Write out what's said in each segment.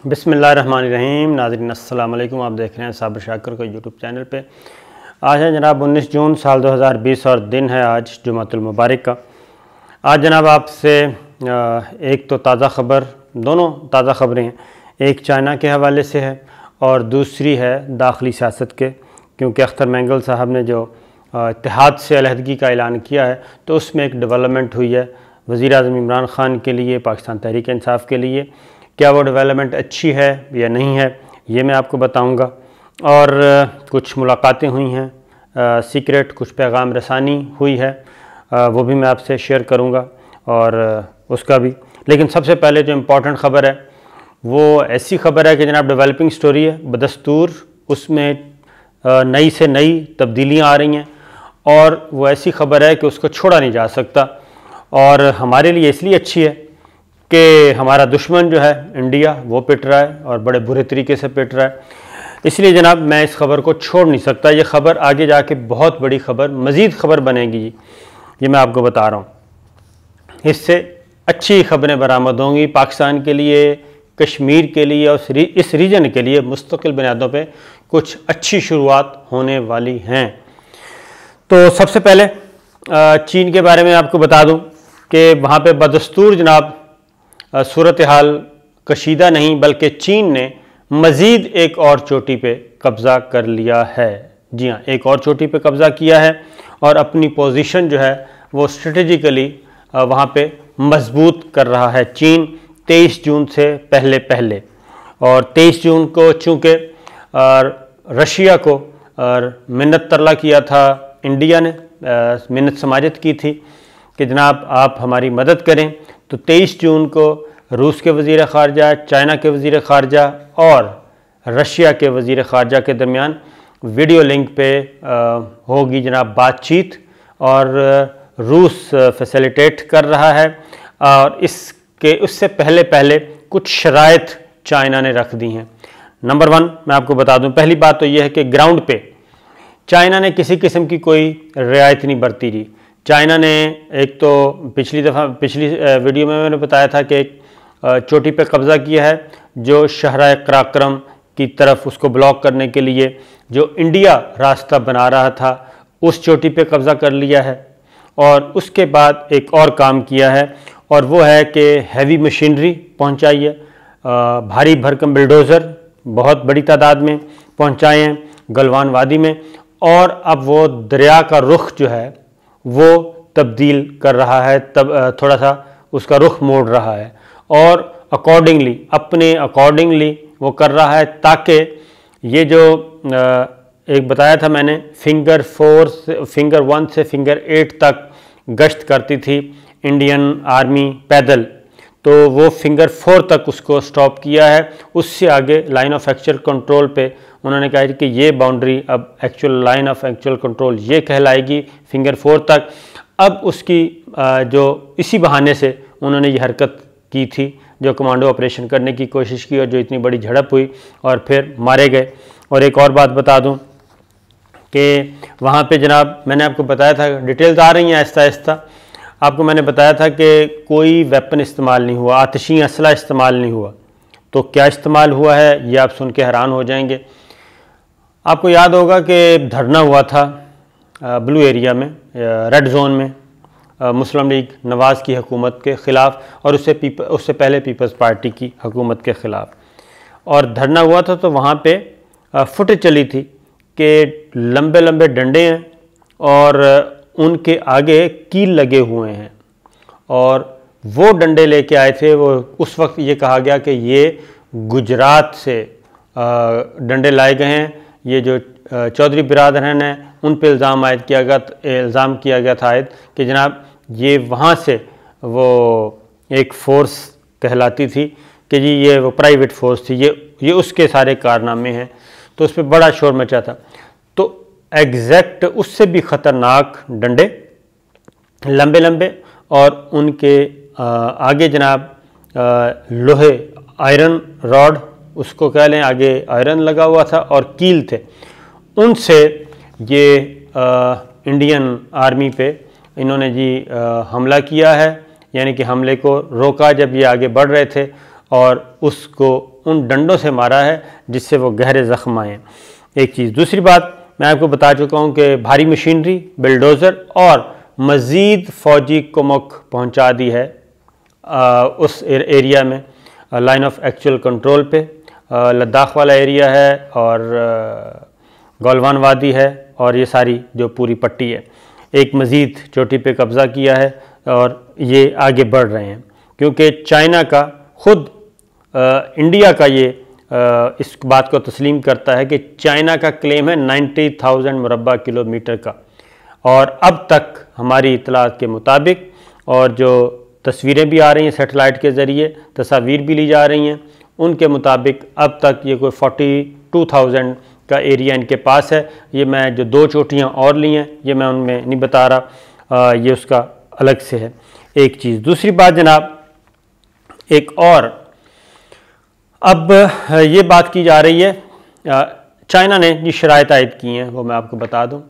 بسم اللہ الرحمن الرحیم۔ ناظرین السلام علیکم، آپ دیکھ رہے ہیں صابر شاکر کو یوٹیوب چینل پہ۔ آج ہے جناب 19 جون سال 2020 اور دن ہے آج جمعۃ المبارک کا۔ آج جناب آپ سے ایک تو تازہ خبر، دونوں تازہ خبریں ہیں، ایک چائنا کے حوالے سے ہے اور دوسری ہے داخلی سیاست کے، کیونکہ اختر مینگل صاحب نے جو اتحاد سے علیحدگی کا اعلان کیا ہے تو اس میں ایک ڈیولپمنٹ ہوئی ہے وزیر اعظم عمران خان کے لیے، پاکستان تحریک انصاف کے لیے۔ کیا وہ ڈیولپمنٹ اچھی ہے یا نہیں ہے یہ میں آپ کو بتاؤں گا، اور کچھ ملاقاتیں ہوئی ہیں سیکریٹ، کچھ پیغام رسانی ہوئی ہے، وہ بھی میں آپ سے شیئر کروں گا اور اس کا بھی۔ لیکن سب سے پہلے جو امپورٹنٹ خبر ہے وہ ایسی خبر ہے کہ جناب ڈیولپنگ سٹوری ہے، بدستور اس میں نئی سے نئی تبدیلیاں آ رہی ہیں اور وہ ایسی خبر ہے کہ اس کو چھوڑا نہیں جا سکتا، اور ہمارے لیے اس لیے اچھی ہے کہ ہمارا دشمن جو ہے انڈیا وہ پٹ رہا ہے اور بڑے برے طریقے سے پٹ رہا ہے، اس لیے جناب میں اس خبر کو چھوڑ نہیں سکتا۔ یہ خبر آگے جا کے بہت بڑی خبر، مزید خبر بنے گی، یہ میں آپ کو بتا رہا ہوں۔ اس سے اچھی خبریں برآمد ہوں گی پاکستان کے لیے، کشمیر کے لیے اور اس ریجن کے لیے مستقل بنیادوں پہ کچھ اچھی شروعات ہونے والی ہیں۔ تو سب سے پہلے چین کے بارے میں آپ کو بتا دوں کہ وہاں پہ بدستور جناب صورتحال کشیدہ نہیں، بلکہ چین نے مزید ایک اور چوٹی پہ قبضہ کر لیا ہے۔ جی ہاں، ایک اور چوٹی پہ قبضہ کیا ہے اور اپنی پوزیشن جو ہے وہ اسٹریٹجیکلی وہاں پہ مضبوط کر رہا ہے چین 23 جون سے پہلے، اور 23 جون کو چونکہ رشیا کو منت ترلا کیا تھا، انڈیا نے منت سماجت کی تھی کہ جناب آپ ہماری مدد کریں، تو 23 جون کو روس کے وزیر خارجہ، چائنا کے وزیر خارجہ اور رشیا کے وزیر خارجہ کے درمیان ویڈیو لنک پہ ہوگی جناب بات چیت، اور روس فیسیلیٹیٹ کر رہا ہے، اور اس سے پہلے کچھ شرائط چائنا نے رکھ دی ہیں۔ نمبر 1 میں آپ کو بتا دوں، پہلی بات تو یہ ہے کہ گراؤنڈ پہ چائنا نے کسی قسم کی کوئی رعایت نہیں برتی رہی۔ چائنا نے ایک تو پچھلی ویڈیو میں نے بتایا تھا کہ ایک چوٹی پہ قبضہ کیا ہے جو شہرہ قراقرم کی طرف اس کو بلاک کرنے کے لیے جو انڈیا راستہ بنا رہا تھا، اس چوٹی پہ قبضہ کر لیا ہے، اور اس کے بعد ایک اور کام کیا ہے، اور وہ ہے کہ ہیوی مشینری پہنچائی ہے، بھاری بھرکم بلڈوزر بہت بڑی تعداد میں پہنچائے ہیں گلوان وادی میں، اور اب وہ دریا کا رخ جو ہے وہ تبدیل کر رہا ہے، تھوڑا سا اس کا رخ موڑ رہا ہے، اور اپنے اکارڈنگلی وہ کر رہا ہے، تاکہ یہ جو ایک بتایا تھا میں نے فنگر 1 سے فنگر 8 تک گشت کرتی تھی انڈین آرمی پیدل، تو وہ فنگر 4 تک اس کو سٹاپ کیا ہے، اس سے آگے لائن آف ایکچوئل کنٹرول پہ انہوں نے کہا کہ یہ باؤنڈری اب لائن آف ایکچوئل کنٹرول یہ کہلائے گی فنگر 4 تک۔ اب اس کی جو اسی بہانے سے انہوں نے یہ حرکت کی تھی، جو کمانڈو آپریشن کرنے کی کوشش کی اور جو اتنی بڑی جھڑپ ہوئی اور پھر مارے گئے۔ اور ایک اور بات بتا دوں کہ وہاں پہ جناب میں نے آپ کو بتایا تھا، ڈیٹیلز آ رہی ہیں آہستہ آہستہ، آپ کو میں نے بتایا تھا کہ کوئی ویپن استعمال نہیں ہوا، آتشی اسلحہ استعمال نہیں ہوا، تو کیا استعمال ہوا ہے یہ آپ سن کے حیران ہو جائیں گے۔ آپ کو یاد ہوگا کہ دھرنا ہوا تھا بلو ایریا میں، ریڈ زون میں، مسلم لیگ نواز کی حکومت کے خلاف، اور اس سے پہلے پیپلز پارٹی کی حکومت کے خلاف، اور دھرنا ہوا تھا، تو وہاں پہ فوٹیج چلی تھی کہ لمبے لمبے ڈنڈے ہیں اور ان کے آگے کیل لگے ہوئے ہیں، اور وہ ڈنڈے لے کے آئے تھے، وہ اس وقت یہ کہا گیا کہ یہ گجرات سے ڈنڈے لائے گئے ہیں، یہ جو چودھری برادران ہیں ان پہ الزام کیا گیا تھا کہ جناب یہ وہاں سے وہ ایک فورس کہلاتی تھی کہ جی یہ وہ پرائیویٹ فورس تھی، یہ اس کے سارے کارنامے ہیں، تو اس پہ بڑا شور مچا تھا۔ تو ایگزیکٹ اس سے بھی خطرناک ڈنڈے، لمبے لمبے، اور ان کے آگے جناب لوہے آئرن راڈ اس کو کہہ لیں، آگے آئرن لگا ہوا تھا اور کیل تھے، ان سے یہ انڈین آرمی پہ انہوں نے جی حملہ کیا ہے، یعنی کہ حملے کو روکا جب یہ آگے بڑھ رہے تھے، اور اس کو ان ڈنڈوں سے مارا ہے جس سے وہ گہرے زخم آئے ہیں، ایک چیز۔ دوسری بات میں آپ کو بتا چکا ہوں کہ بھاری مشینری، بلڈوزر اور مزید فوجی کمک پہنچا دی ہے اس ایریا میں، لائن آف ایکچول کنٹرول پہ، لداخ والا ایریا ہے اور گولوان وادی ہے اور یہ ساری جو پوری پٹی ہے، ایک مزید چوٹی پہ قبضہ کیا ہے اور یہ آگے بڑھ رہے ہیں، کیونکہ چائنا کا خود انڈیا کا یہ اس بات کو تسلیم کرتا ہے کہ چائنا کا کلیم ہے 90,000 مربع کلومیٹر کا، اور اب تک ہماری اطلاعات کے مطابق اور جو تصویریں بھی آ رہی ہیں سیٹلائٹ کے ذریعے، تصاویر بھی لی جا رہی ہیں، ان کے مطابق اب تک یہ کوئی 42,000 کا ایریا ان کے پاس ہے۔ یہ میں جو 2 چوٹیاں اور لی ہیں یہ میں ان میں نہیں بتا رہا، یہ اس کا الگ سے ہے ایک چیز۔ دوسری بات جناب، ایک اور اب یہ بات کی جا رہی ہے، چائنا نے جو شرائط عائد کی ہیں وہ میں آپ کو بتا دوں۔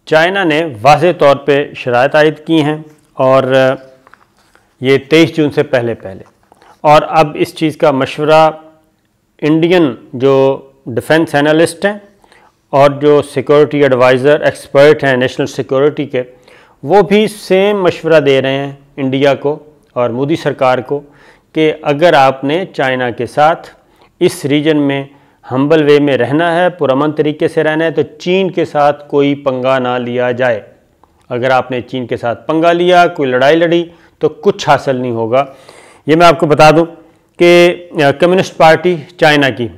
چائنا نے واضح طور پہ شرائط عائد کی ہیں اور یہ 23 جون سے پہلے اور اب اس چیز کا مشورہ انڈین جو ڈیفنس اینالسٹ ہیں اور جو سیکورٹی ایڈوائزر ایکسپرٹ ہیں نیشنل سیکورٹی کے، وہ بھی سیم مشورہ دے رہے ہیں انڈیا کو اور مودی سرکار کو کہ اگر آپ نے چائنا کے ساتھ اس ریجن میں ہمبل وے میں رہنا ہے، پرامن طریقے سے رہنا ہے، تو چین کے ساتھ کوئی پنگا نہ لیا جائے۔ اگر آپ نے چین کے ساتھ پنگا لیا، کوئی لڑائی لڑی تو کچھ حاصل نہیں ہوگا۔ یہ میں آپ کو بتا دوں کہ کمیونسٹ پارٹی چائنا کی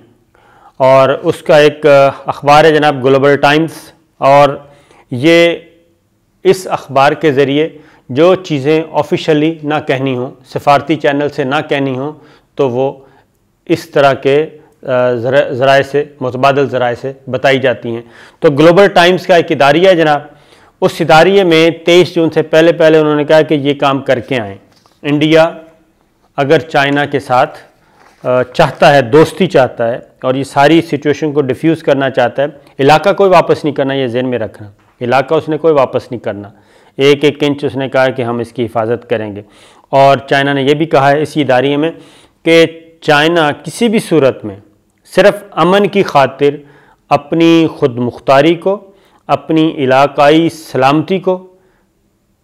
اور اس کا ایک اخبار ہے جناب گلوبل ٹائمز، اور یہ اس اخبار کے ذریعے جو چیزیں آفیشلی نہ کہنی ہوں، سفارتی چینل سے نہ کہنی ہوں، تو وہ اس طرح کے ذرائع سے، متبادل ذرائع سے بتائی جاتی ہیں۔ تو گلوبل ٹائمز کا ایک اداریہ ہے جناب، اس اداریے میں 23 جون سے پہلے انہوں نے کہا کہ یہ کام کر کے آئیں۔ انڈیا اگر چائنا کے ساتھ چاہتا ہے، دوستی چاہتا ہے اور یہ ساری سچویشن کو ڈیفیوز کرنا چاہتا ہے، علاقہ کوئی واپس نہیں کرنا، یہ ذہن میں رکھنا، علاقہ اس نے کوئی واپس نہیں کرنا، ایک ایک انچ اس نے کہا کہ ہم اس کی حفاظت کریں گے۔ اور چائنا نے یہ بھی کہا ہے اسی اداریے میں کہ چائنا کسی بھی صورت میں صرف امن کی خاطر اپنی خود مختاری کو، اپنی علاقائی سلامتی کو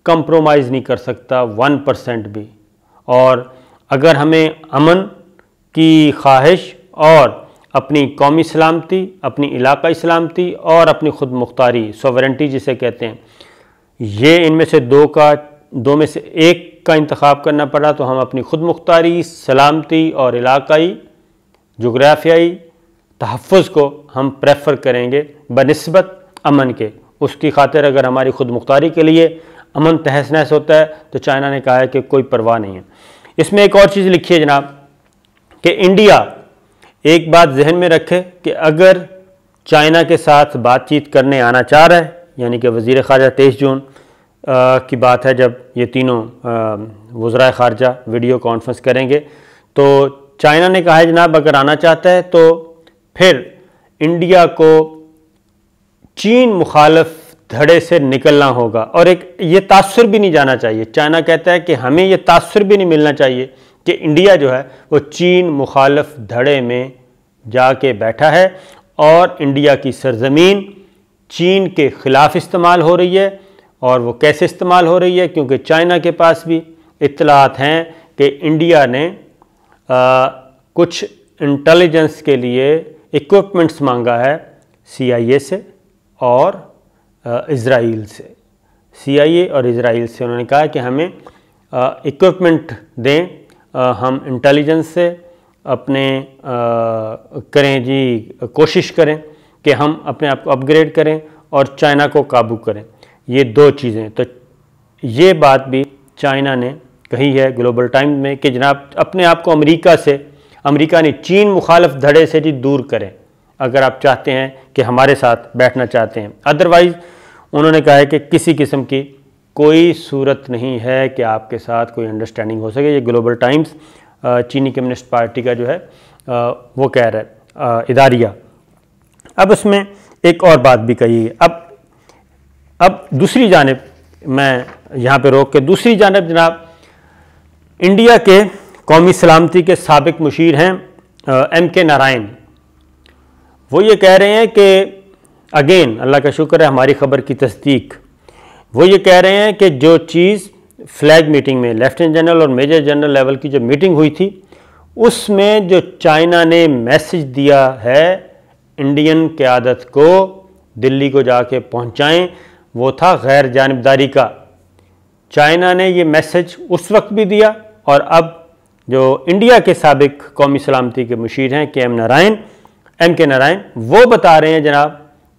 کمپرومائز نہیں کر سکتا 1% بھی، اور اگر ہمیں امن کی خواہش اور اپنی قومی سلامتی، اپنی علاقائی سلامتی اور اپنی خود مختاری، سوورنٹی جسے کہتے ہیں، یہ ان میں سے دو میں سے ایک کا انتخاب کرنا پڑا تو ہم اپنی خود مختاری، سلامتی اور علاقائی جغرافیائی تحفظ کو ہم پریفر کریں گے بنسبت امن کے۔ اس کی خاطر اگر ہماری خود مختاری کے لیے امن تہس نہس ہوتا ہے تو چائنا نے کہا ہے کہ کوئی پرواہ نہیں ہے۔ اس میں ایک اور چیز لکھی ہے جناب کہ انڈیا ایک بات ذہن میں رکھے کہ اگر چائنا کے ساتھ بات چیت کرنے آنا چاہ رہا ہے، یعنی کہ وزیر خارجہ 23 جون کی بات ہے جب یہ تینوں وزرائے خارجہ ویڈیو کانفرنس کریں گے، تو چائنا نے کہا ہے جناب اگر آنا چاہتا ہے تو پھر انڈیا کو چین مخالف دھڑے سے نکلنا ہوگا، اور ایک یہ تاثر بھی نہیں جانا چاہیے۔ چائنا کہتا ہے کہ ہمیں یہ تاثر بھی نہیں ملنا چاہیے کہ انڈیا جو ہے وہ چین مخالف دھڑے میں جا کے بیٹھا ہے اور انڈیا کی سرزمین چین کے خلاف استعمال ہو رہی ہے۔ اور وہ کیسے استعمال ہو رہی ہے؟ کیونکہ چائنا کے پاس بھی اطلاعات ہیں کہ انڈیا نے کچھ انٹیلیجنس کے لیے ایکوپمنٹس مانگا ہے CIA سے اور اسرائیل سے، CIA اور اسرائیل سے۔ انہوں نے کہا کہ ہمیں ایکوپمنٹ دیں، ہم انٹیلیجنس سے اپنے کریں جی کوشش کریں کہ ہم اپنے آپ کو اپ گریڈ کریں اور چائنا کو قابو کریں۔ یہ دو چیزیں، تو یہ بات بھی چائنا نے کہی ہے گلوبل ٹائمز میں کہ جناب اپنے آپ کو امریکہ نے چین مخالف دھڑے سے جی دور کریں اگر آپ چاہتے ہیں کہ ہمارے ساتھ بیٹھنا چاہتے ہیں۔ ادروائز انہوں نے کہا ہے کہ کسی قسم کی کوئی صورت نہیں ہے کہ آپ کے ساتھ کوئی انڈرسٹینڈنگ ہو سکے۔ یہ گلوبل ٹائمز چینی کمیونسٹ پارٹی کا جو ہے وہ کہہ رہا ہے اداریہ۔ اب اس میں ایک اور بات بھی کہی ہے۔ اب دوسری جانب میں یہاں پہ روک کے دوسری جانب جناب انڈیا کے قومی سلامتی کے سابق مشیر ہیں ایم کے نارائن، وہ یہ کہہ رہے ہیں کہ اگین اللہ کا شکر ہے ہماری خبر کی تصدیق، وہ یہ کہہ رہے ہیں کہ جو چیز فلیگ میٹنگ میں لیفٹیننٹ جنرل اور میجر جنرل لیول کی جو میٹنگ ہوئی تھی اس میں جو چائنا نے میسج دیا ہے انڈین قیادت کو دلی کو جا کے پہنچائیں، وہ تھا غیر جانبداری کا۔ چائنا نے یہ میسج اس وقت بھی دیا، اور اب جو انڈیا کے سابق قومی سلامتی کے مشیر ہیں ایم کے نارائن، وہ بتا رہے ہیں جناب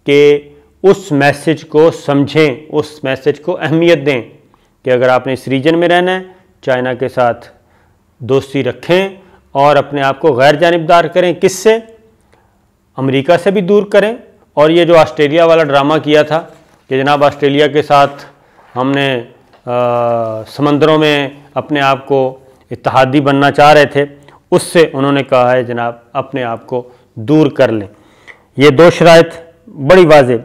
کہ اس میسج کو سمجھیں، اس میسج کو اہمیت دیں کہ اگر آپ نے اس ریجن میں رہنا ہے چائنا کے ساتھ دوستی رکھیں اور اپنے آپ کو غیر جانبدار کریں۔ کس سے؟ امریکہ سے بھی دور کریں، اور یہ جو آسٹریلیا والا ڈرامہ کیا تھا کہ جناب آسٹریلیا کے ساتھ ہم نے سمندروں میں اپنے آپ کو اتحادی بننا چاہ رہے تھے، اس سے انہوں نے کہا ہے جناب اپنے آپ کو دور کر لیں۔ یہ دو شرائط بڑی واضح،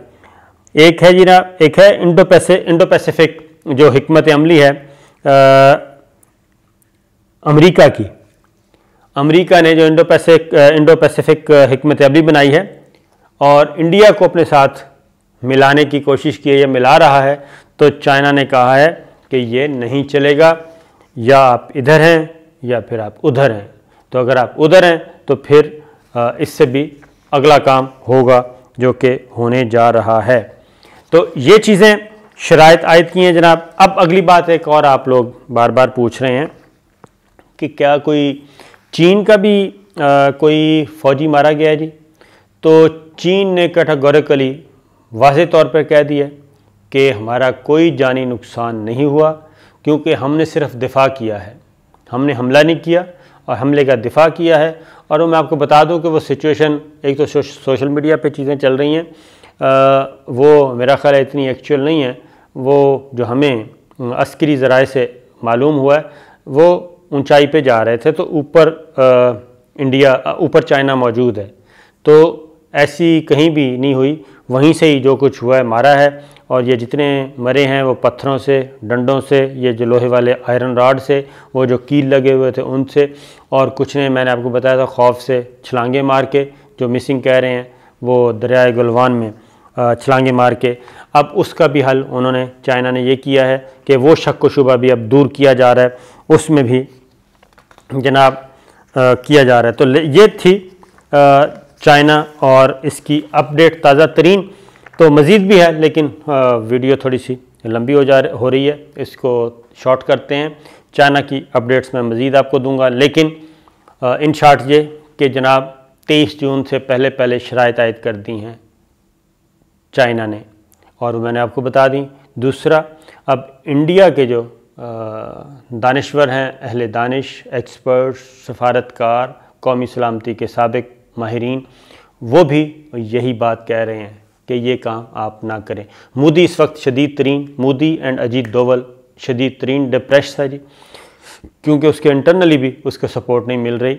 ایک ہے جناب ایک ہے انڈو پیسیفک جو حکمت عملی ہے امریکہ کی، امریکہ نے جو انڈو پیسیفک حکمت عملی بنائی ہے اور انڈیا کو اپنے ساتھ ملانے کی کوشش کی ہے یا ملا رہا ہے، تو چائنا نے کہا ہے کہ یہ نہیں چلے گا، یا آپ ادھر ہیں یا پھر آپ ادھر ہیں، تو اگر آپ ادھر ہیں تو پھر اس سے بھی اگلا کام ہوگا جو کہ ہونے جا رہا ہے۔ تو یہ چیزیں شرائط عائد کی ہیں جناب۔ اب اگلی بات ایک اور آپ لوگ بار بار پوچھ رہے ہیں کہ کیا کوئی چین کا بھی کوئی فوجی مارا گیا ہے جی؟ تو چین نے کیٹیگوریکلی واضح طور پر کہہ دیا کہ ہمارا کوئی جانی نقصان نہیں ہوا، کیونکہ ہم نے صرف دفاع کیا ہے، ہم نے حملہ نہیں کیا اور حملے کا دفاع کیا ہے۔ اور میں آپ کو بتا دوں کہ وہ سچویشن، ایک تو سوشل میڈیا پہ چیزیں چل رہی ہیں، وہ میرا خیال ہے اتنی ایکچوئل نہیں ہے، وہ جو ہمیں عسکری ذرائع سے معلوم ہوا ہے وہ اونچائی پہ جا رہے تھے، تو اوپر چائنا موجود ہے، تو ایسی کہیں بھی نہیں ہوئی، وہیں سے ہی جو کچھ ہوا ہے مارا ہے، اور یہ جتنے مرے ہیں وہ پتھروں سے، ڈنڈوں سے، یہ جو لوہے والے آئرن راڈ سے، وہ جو کیل لگے ہوئے تھے ان سے، اور کچھ نے میں نے آپ کو بتایا تھا خوف سے چھلانگیں مار کے، جو مسنگ کہہ رہے ہیں وہ دریائے گلوان میں چھلانگیں مار کے۔ اب اس کا بھی حل انہوں نے چائنا نے یہ کیا ہے کہ وہ شک و شبہ بھی اب دور کیا جا رہا ہے، اس میں بھی جناب کیا جا رہا ہے۔ تو یہ تھی چائنا اور اس کی اپڈیٹ تازہ ترین۔ تو مزید بھی ہے لیکن ویڈیو تھوڑی سی لمبی ہو رہی ہے، اس کو شارٹ کرتے ہیں۔ چائنا کی اپڈیٹس میں مزید آپ کو دوں گا، لیکن ان شارٹ یہ کہ جناب 23 جون سے پہلے شرائط عائد کر دی ہیں چائنا نے، اور میں نے آپ کو بتا دیں۔ دوسرا، اب انڈیا کے جو دانشور ہیں، اہل دانش، ایکسپرٹ، سفارتکار، قومی سلامتی کے سابق ماہرین، وہ بھی یہی بات کہہ رہے ہیں کہ یہ کام آپ نہ کریں۔ مودی اس وقت مودی اینڈ اجیت ڈوول شدید ترین ڈپریش ہے جی، کیونکہ اس کے انٹرنلی بھی اس کو سپورٹ نہیں مل رہی،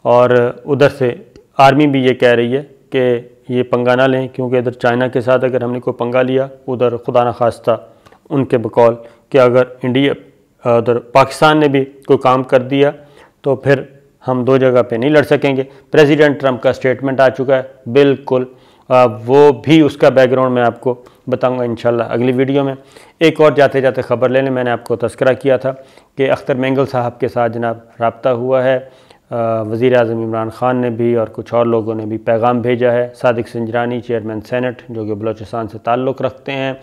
اور ادھر سے آرمی بھی یہ کہہ رہی ہے کہ یہ پنگا نہ لیں، کیونکہ ادھر چائنا کے ساتھ اگر ہم نے کوئی پنگا لیا، ادھر خدا نخواستہ ان کے بقول کہ اگر ادھر پاکستان نے بھی کوئی کام کر دیا تو پھر ہم دو جگہ پہ نہیں لڑ سکیں گے۔ پریزیڈنٹ ٹرمپ کا سٹیٹمنٹ آ چکا ہے، بالکل وہ بھی اس کا بیک گراؤنڈ میں آپ کو بتاؤں گا انشاءاللہ اگلی ویڈیو میں۔ ایک اور جاتے جاتے خبر لے لیں، میں نے آپ کو تذکرہ کیا تھا کہ اختر مینگل صاحب کے ساتھ جناب رابطہ ہوا ہے، وزیر اعظم عمران خان نے بھی اور کچھ اور لوگوں نے بھی پیغام بھیجا ہے۔ صادق سنجرانی چیئرمین سینٹ جو کہ بلوچستان سے تعلق رکھتے ہیں،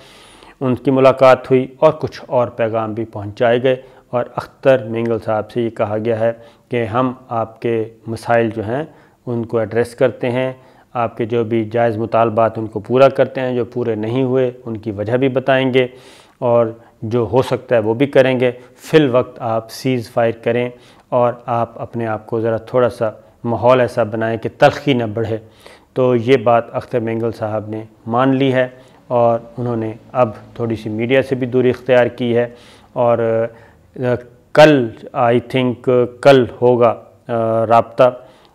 ان کی ملاقات ہوئی اور کچھ اور پیغام بھی پہنچائے گئے، اور اختر مینگل صاحب سے یہ کہا گیا ہے کہ ہم آپ کے مسائل جو ہیں ان کو ایڈریس کرتے ہیں، آپ کے جو بھی جائز مطالبات ان کو پورا کرتے ہیں، جو پورے نہیں ہوئے ان کی وجہ بھی بتائیں گے، اور جو ہو سکتا ہے وہ بھی کریں گے۔ فی الوقت آپ سیز فائر کریں اور آپ اپنے آپ کو ذرا تھوڑا سا ماحول ایسا بنائیں کہ تلخی نہ بڑھے۔ تو یہ بات اختر مینگل صاحب نے مان لی ہے، اور انہوں نے اب تھوڑی سی میڈیا سے بھی دوری اختیار کی ہے، اور کل کل ہوگا رابطہ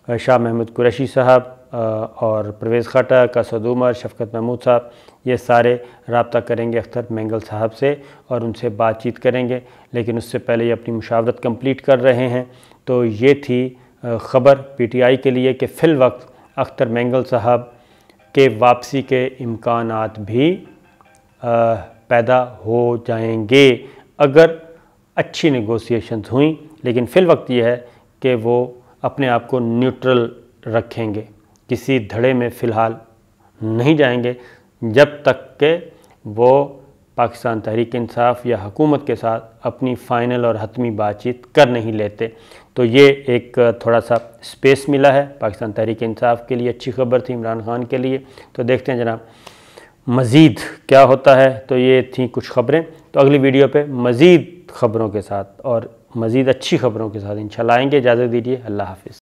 شاہ محمود قریشی صاحب اور پرویز خٹک، اسد عمر، شفقت محمود صاحب، یہ سارے رابطہ کریں گے اختر مینگل صاحب سے اور ان سے بات چیت کریں گے، لیکن اس سے پہلے یہ اپنی مشاورت کمپلیٹ کر رہے ہیں۔ تو یہ تھی خبر پی ٹی آئی کے لیے کہ فی الوقت اختر مینگل صاحب کے واپسی کے امکانات بھی پیدا ہو جائیں گے اگر اچھی نیگوسیشنز ہوئیں، لیکن فی الوقت یہ ہے کہ وہ اپنے آپ کو نیوٹرل رکھیں گے، کسی دھڑے میں فی الحال نہیں جائیں گے جب تک کہ وہ پاکستان تحریک انصاف یا حکومت کے ساتھ اپنی فائنل اور حتمی بات چیت کر نہیں لیتے۔ تو یہ ایک تھوڑا سا سپیس ملا ہے پاکستان تحریک انصاف کے لیے، اچھی خبر تھی عمران خان کے لیے۔ تو دیکھتے ہیں جناب مزید کیا ہوتا ہے۔ تو یہ تھیں کچھ خبریں، تو اگلی ویڈیو پہ مزید خبروں کے ساتھ اور مزید اچھی خبروں کے ساتھ انشاءاللہ آئیں گے۔ اجازت دیجیے، اللہ حافظ۔